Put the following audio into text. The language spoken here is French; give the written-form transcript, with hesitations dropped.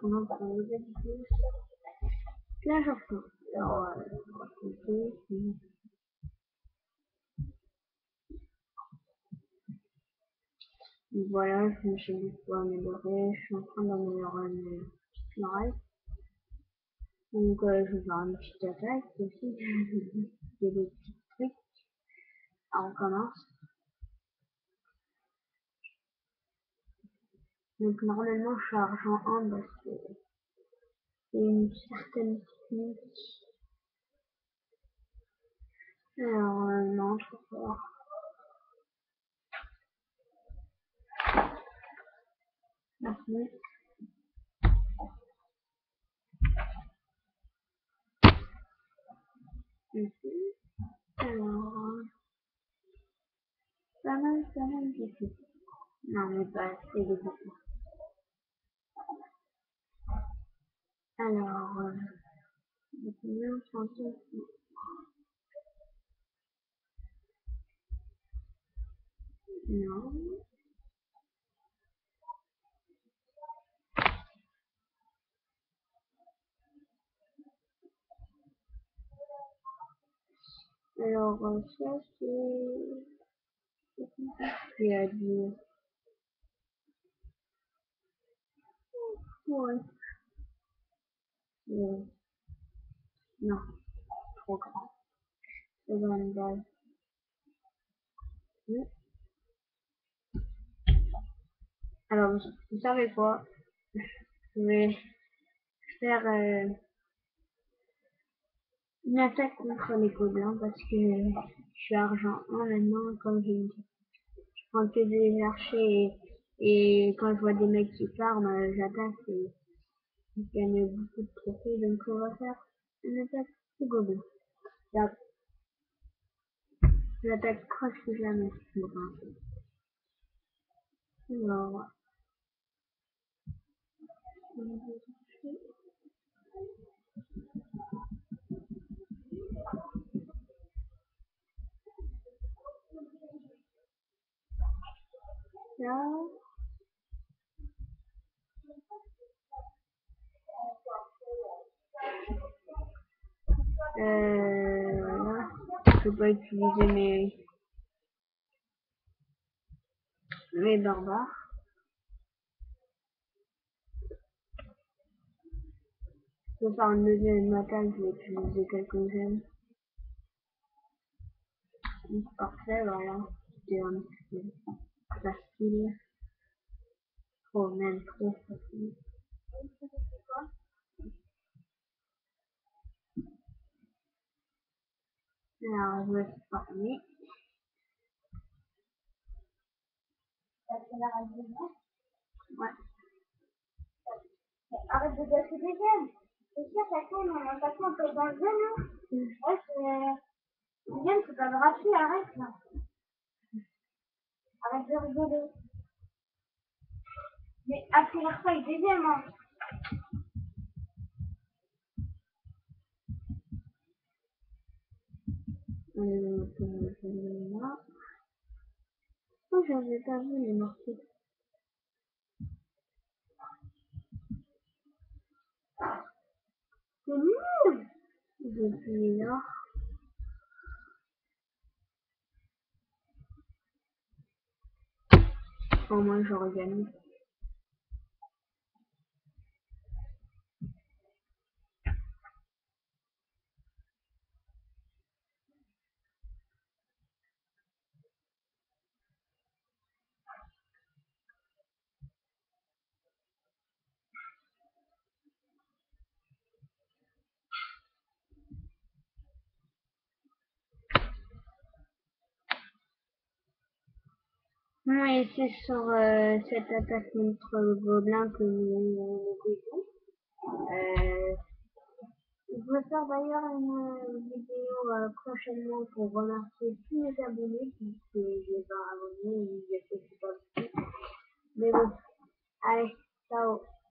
On entre les habitudes. La chanson. Alors, voilà, je me suis beaucoup améliorée. Je suis en train d'améliorer mes petites. Donc, je vais faire une petite attaque aussi. Il y a des petits trucs. Alors, on commence. Donc, normalement, je suis argent 1 parce que c'est une certaine technique. Alors, non, je peux pas. Merci. Ici. Alors, pas mal d'ici. Non, mais pas assez de beaucoup. Alors, combien de chansons? Non. Alors, ça, c'est compliqué à dire. Ouais. Non, trop grand. C'est dans une base. Oui. Alors, vous savez quoi? Je vais faire une attaque contre les gobelins parce que je suis argent 1 maintenant, comme j'ai dit. Je prends que des archers et quand je vois des mecs qui farment, j'attaque et je gagne beaucoup de trophées. Donc, on va faire une attaque aux gobelins. J'attaque presque jamais. Alors, là, là, je peux pas utiliser mes barbares. Je vais faire une deuxième attaque, je vais utiliser quelques gemmes. Parfait, voilà. C'était un petit peu facile. Trop, même trop facile. Alors, je vais farmer. Ouais. Arrête de gâcher des gemmes. C'est sûr, ça fait mon attaquement peut dans le jeu, non? Ouais, c'est... Les gemmes, c'est pas gratuit, arrête, là. Arrête de rigoler. Mais accélère pas avec des gemmes, hein. Là. Oh, j'avais pas vu les morceaux. C'est nul! Depuis là. Au moins, j'aurais gagné. Oui, c'est sur cette attaque contre le gobelin que nous faisons. Je vais faire d'ailleurs une vidéo prochainement pour remercier tous mes abonnés puisque je les ai abonnés et je ne sais pas plus. Mais bon, allez, ciao.